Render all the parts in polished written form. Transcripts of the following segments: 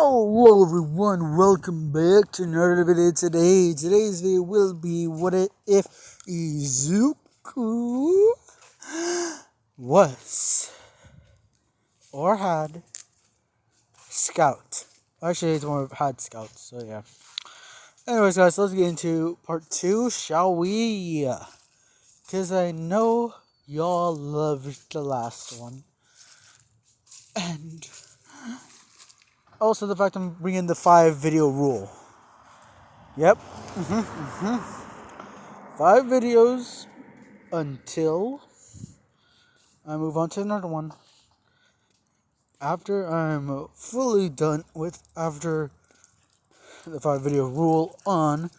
Hello everyone, welcome back to another video today. Today's video will be what if Izuku was or had scout. Actually, it's more of had scouts, so yeah. Anyways guys, let's get into part 2, shall we? Because I know y'all loved the last one. And also the fact I'm bringing the 5 video rule. Yep. 5 videos until I move on to another one. After I'm fully done with after the 5 video rule on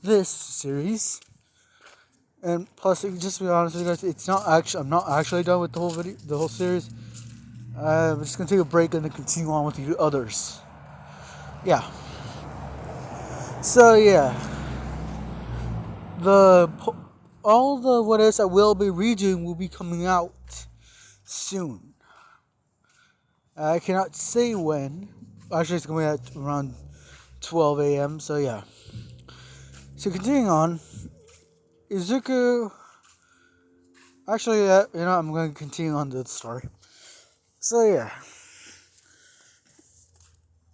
this series. And plus, just to be honest with you guys, I'm not actually done with the whole series. I'm just gonna take a break and then continue on with the others. Yeah. So yeah, all the what ifs I will be redoing will be coming out soon. I cannot say when. Actually, it's going to be at around 12 a.m. So yeah. So continuing on, Izuku. Actually, I'm going to continue on the story. So yeah,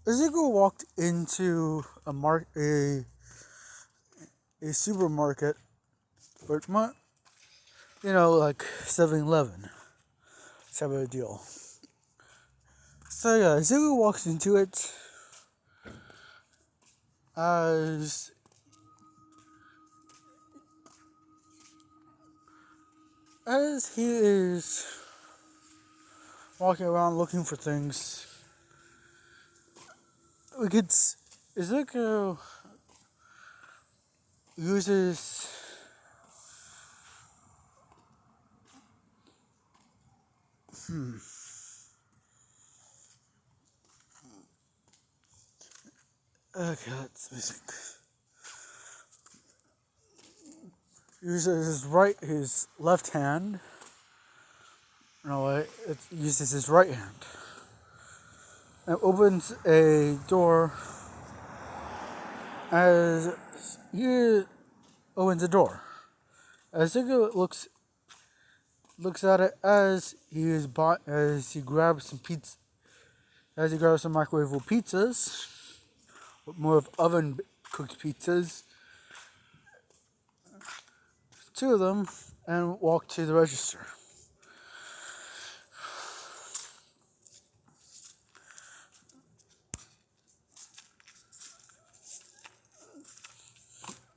Izuku walked into a supermarket, but like 7-Eleven type of deal. So yeah, Izuku walks into it as he is walking around looking for things. Izuku uses okay, let's think. Uses his left hand. No, it uses his right hand. And opens a door as he opens a door. As Izuku looks at it as he grabs some pizza, as he grabs some microwavable pizzas, more of oven cooked pizzas, 2 of them, and walk to the register.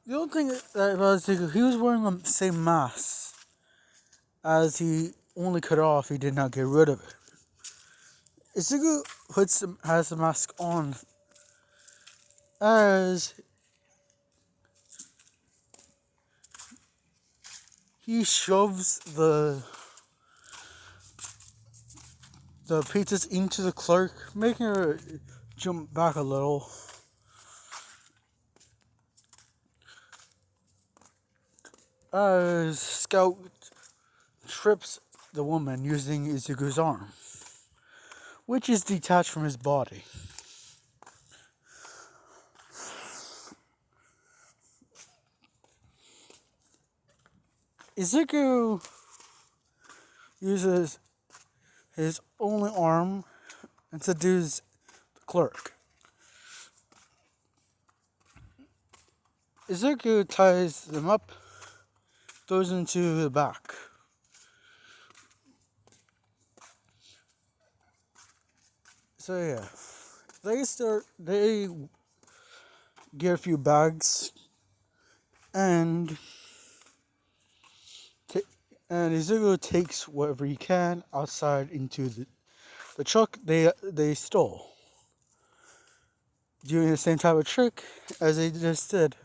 The only thing about Izuku, he was wearing the same mask. As he only cut off, he did not get rid of it. Izuku has the mask on as he shoves the pizzas into the clerk, making her jump back a little. As Scout trips the woman using Izuku's arm, which is detached from his body. Izuku uses his only arm and subdues the clerk. Izuku ties them up, throws them to the back. So yeah, they get a few bags and Izuku takes whatever he can outside into the truck they stole. Doing the same type of trick as they just did.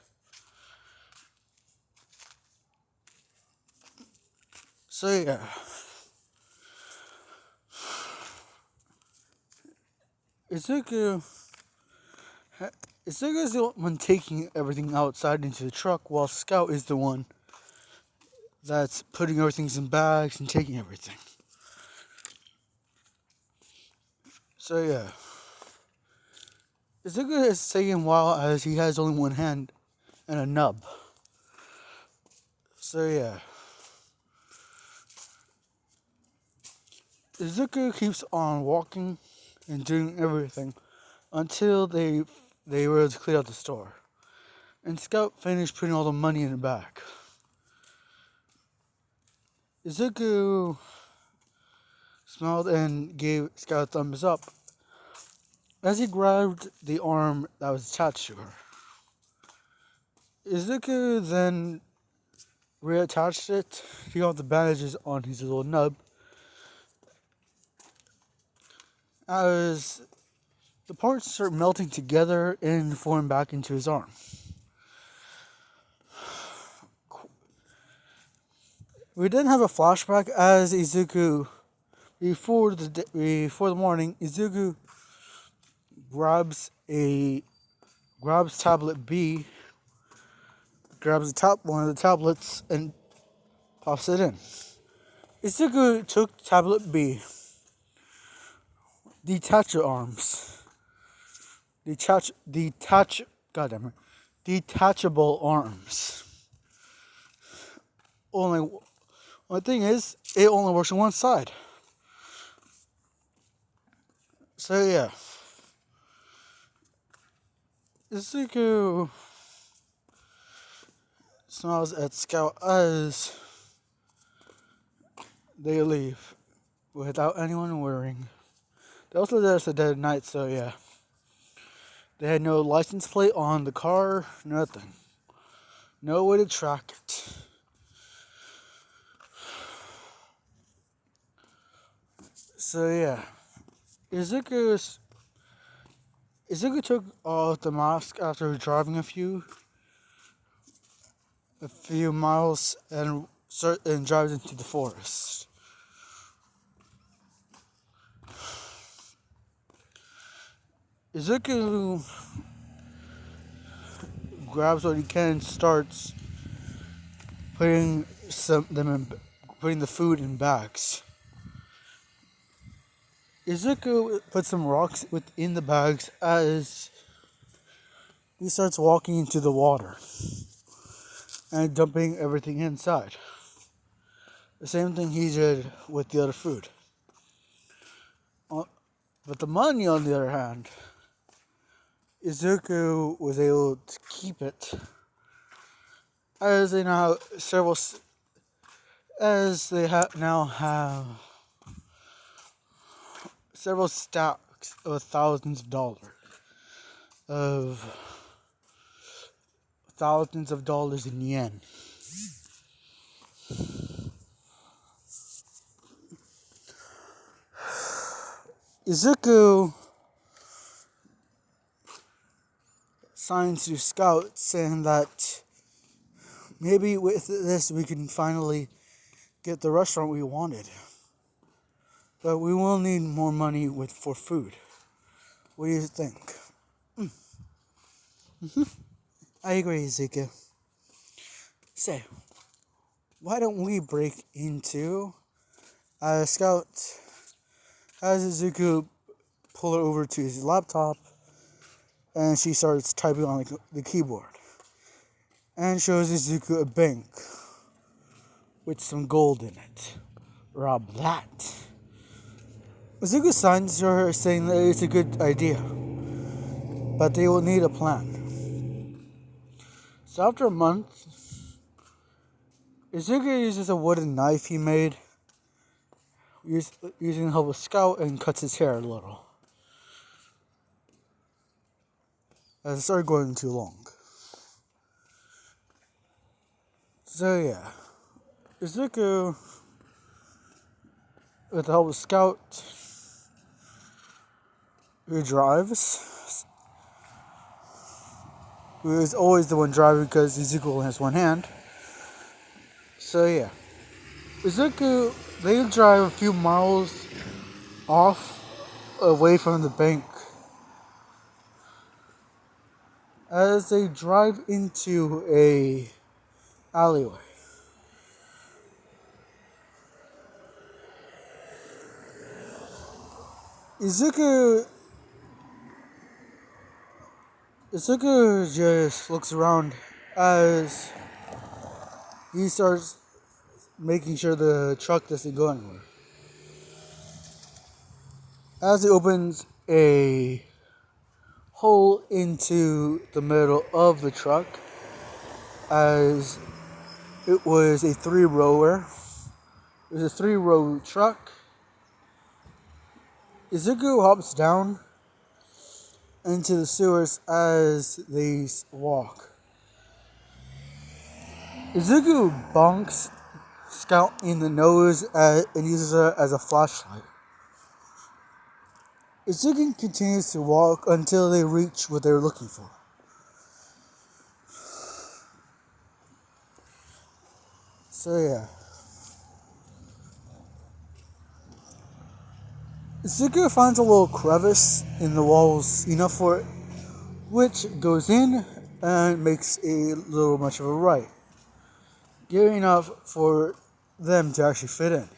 So yeah. Izuku is the one taking everything outside into the truck, while Scout is the one that's putting everything in bags and taking everything. So yeah. Izuku is taking a while as he has only one hand and a nub. So yeah. Izuku keeps on walking and doing everything until they were able to clear out the store. And Scout finished putting all the money in the bag. Izuku smiled and gave Scout a thumbs up as he grabbed the arm that was attached to her. Izuku then reattached it. He got the bandages on his little nub as the parts start melting together and form back into his arm. We then have a flashback as Izuku, before the morning, Izuku grabs tablet B, grabs one of the tablets and pops it in. Izuku took tablet B, detach your arms, detachable arms. Only thing is, it only works on one side. So yeah, Izuku smiles at Scout as they leave without anyone worrying. They also did us a dead night, so yeah. They had no license plate on the car, nothing. No way to track it. So yeah, Izuku took off the mask after driving a few miles and drives into the forest. Izuku grabs what he can, starts putting putting the food in bags. Izuku puts some rocks within the bags as he starts walking into the water and dumping everything inside. The same thing he did with the other food. But the money, on the other hand, Izuku was able to keep it as they now now have several stacks of of thousands of dollars in yen. Izuku signs to Scout saying that maybe with this we can finally get the restaurant we wanted. But we will need more money for food. What do you think? I agree, Izuku. So, why don't we break into Scout has Izuku pull her over to his laptop and she starts typing on the keyboard and shows Izuku a bank with some gold in it. Rob that. Izuku signs to her saying that it's a good idea, but they will need a plan. So after a month, Izuku uses a wooden knife he made using the help of Scout and cuts his hair a little. As it started going too long. So yeah, Izuku, with the help of Scout, who drives, who is always the one driving because Izuku only has one hand. So yeah, Izuku, they drive a few miles off away from the bank. As they drive into a alleyway. Izuku Izuku just looks around as he starts making sure the truck doesn't go anywhere. As he opens a hole into the middle of the truck, as it was a three-rower. It was a three-row truck. Izuku hops down into the sewers as they walk. Izuku bonks Scout in the nose and uses her as a flashlight. Izuku continues to walk until they reach what they're looking for. So yeah. Izuku finds a little crevice in the walls, enough for it, which goes in and makes a little much of a right. Giving enough for them to actually fit in.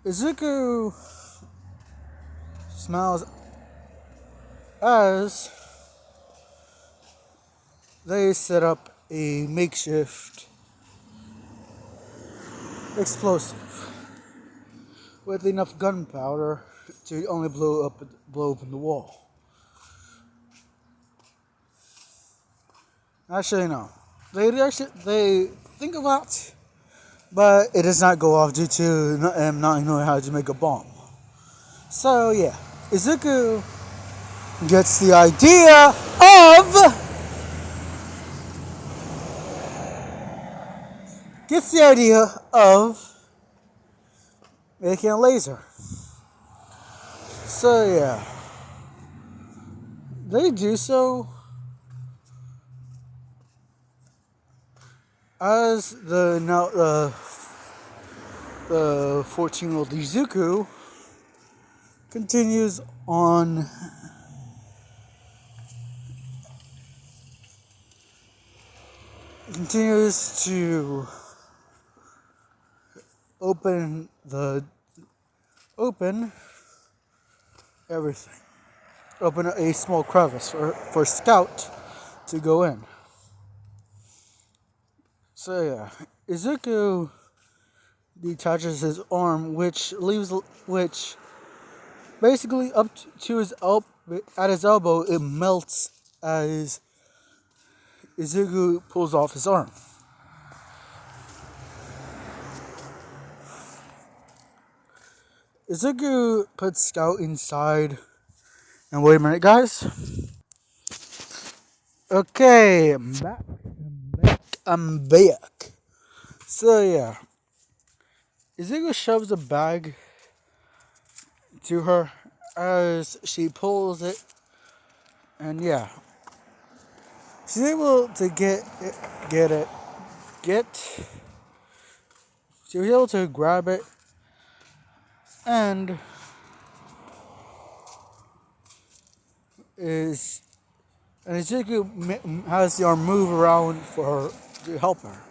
Izuku smiles as they set up a makeshift explosive with enough gunpowder to only blow open the wall. Actually, no. They think about, but it does not go off due to them not knowing how to make a bomb. So yeah, Izuku gets the idea of making a laser. So yeah, they do so as the 14-year-old Izuku continues on to open everything. Open a small crevice for Scout to go in. So yeah, Izuku detaches his arm, which basically up to his at his elbow, it melts as Izuku pulls off his arm. Izuku puts Scout inside, and wait a minute, guys. Okay, I'm back. So yeah, Izuku shoves a bag to her as she pulls it, and yeah, she's able to she was able to grab it, and Izuku has the arm move around for her to help her.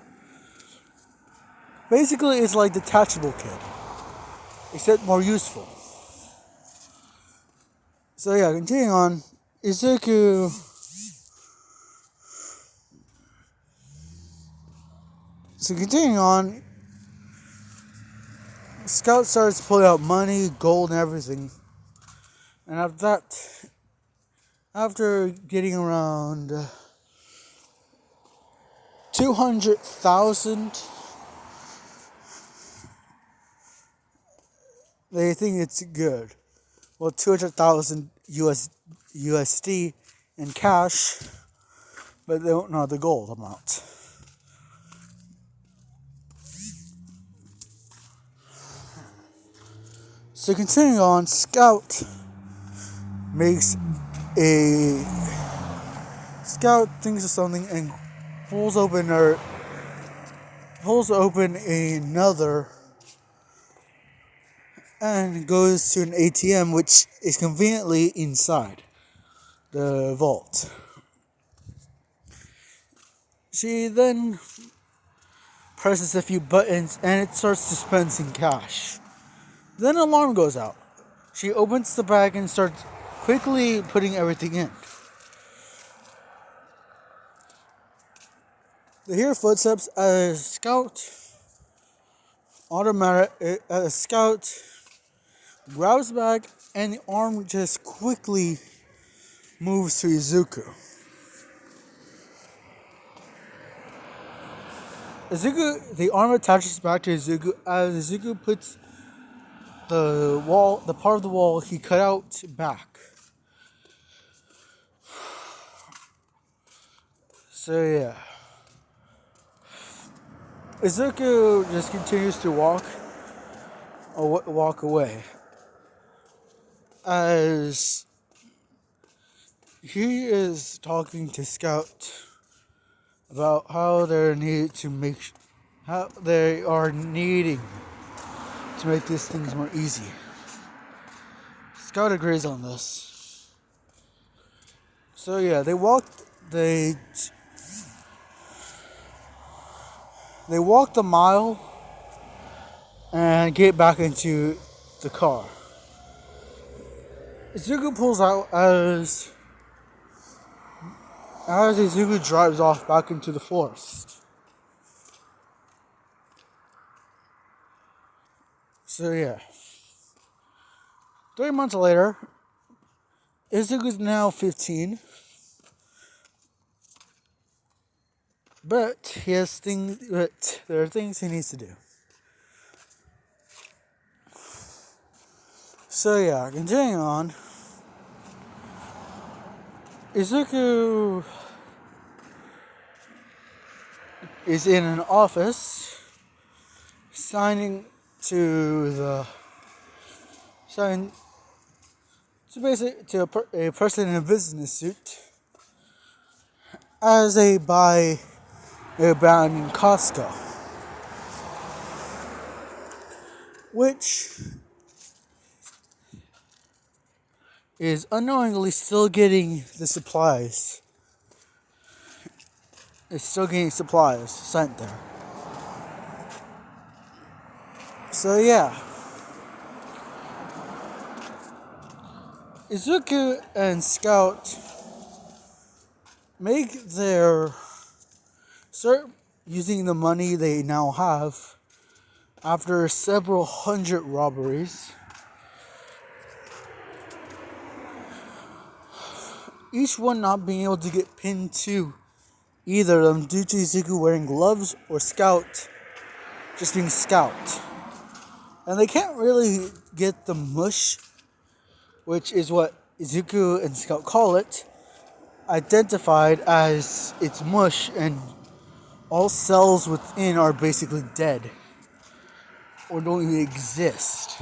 Basically, it's like detachable kid, except more useful. So yeah, continuing on, Izuku Scout starts pulling out money, gold, and everything. And after getting around 200,000, they think it's good. Well, 200,000 USD in cash, but they don't know the gold amount. So continuing on, Scout thinks of something and pulls open another and goes to an ATM, which is conveniently inside the vault. She then presses a few buttons and it starts dispensing cash. Then an alarm goes out. She opens the bag and starts quickly putting everything in. They hear footsteps as a scout grabs the bag and the arm just quickly moves to Izuku. The arm attaches back to Izuku as Izuku puts the part of the wall he cut out back. So yeah. Izuku just continues to walk away as he is talking to Scout about how they are needing to make these things more easy. Scout agrees on this. So yeah, they walk the mile and get back into the car. Izuku pulls out as Izuku drives off back into the forest. So yeah. 3 months later, Izuku's now 15. But there are things he needs to do. So yeah, continuing on. Izuku is in an office signing to a person in a business suit as they buy a brand in Costco, which is unknowingly still getting the supplies. It's still getting supplies sent there. So yeah. Izuku and Scout start using the money they now have after several hundred robberies. Each one not being able to get pinned to either of them due to Izuku wearing gloves or Scout just being Scout. And they can't really get the mush, which is what Izuku and Scout call it, identified as its mush, and all cells within are basically dead or don't even exist.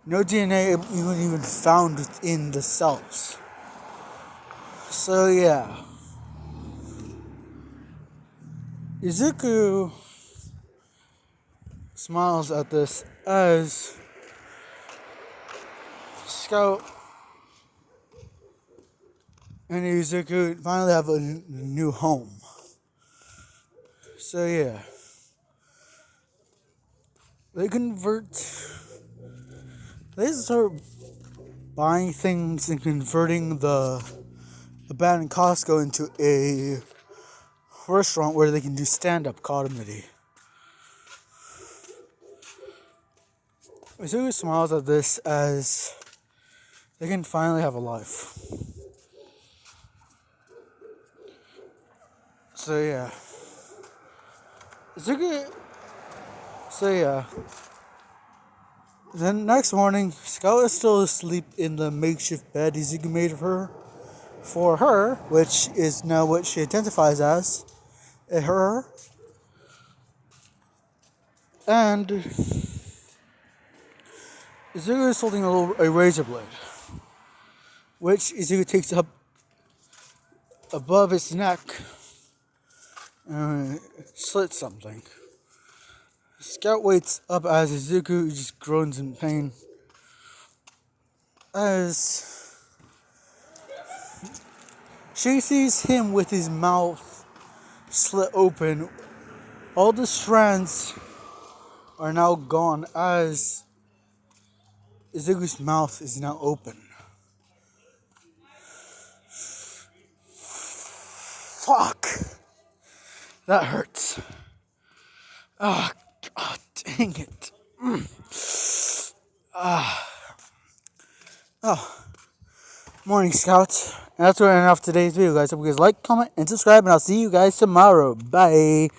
No DNA even found within the cells. So yeah. Izuku smiles at this as Scout and Izuku finally have a new home. So yeah. They start buying things and converting the abandoned Costco into a restaurant where they can do stand-up comedy. Izuku smiles at this as they can finally have a life. So yeah. Then next morning, Scout is still asleep in the makeshift bed Izuku made for her, which is now what she identifies as her. And Izuku is holding a razor blade, which Izuku takes up above his neck and slits something. Scout wakes up as Izuku just groans in pain as she sees him with his mouth slit open. All the strands are now gone as Zigu's mouth is now open. Fuck! That hurts. Ah, oh, dang it. Oh, morning, Scouts. And that's where I end off today's video, guys. Hope you guys like, comment, and subscribe, and I'll see you guys tomorrow. Bye.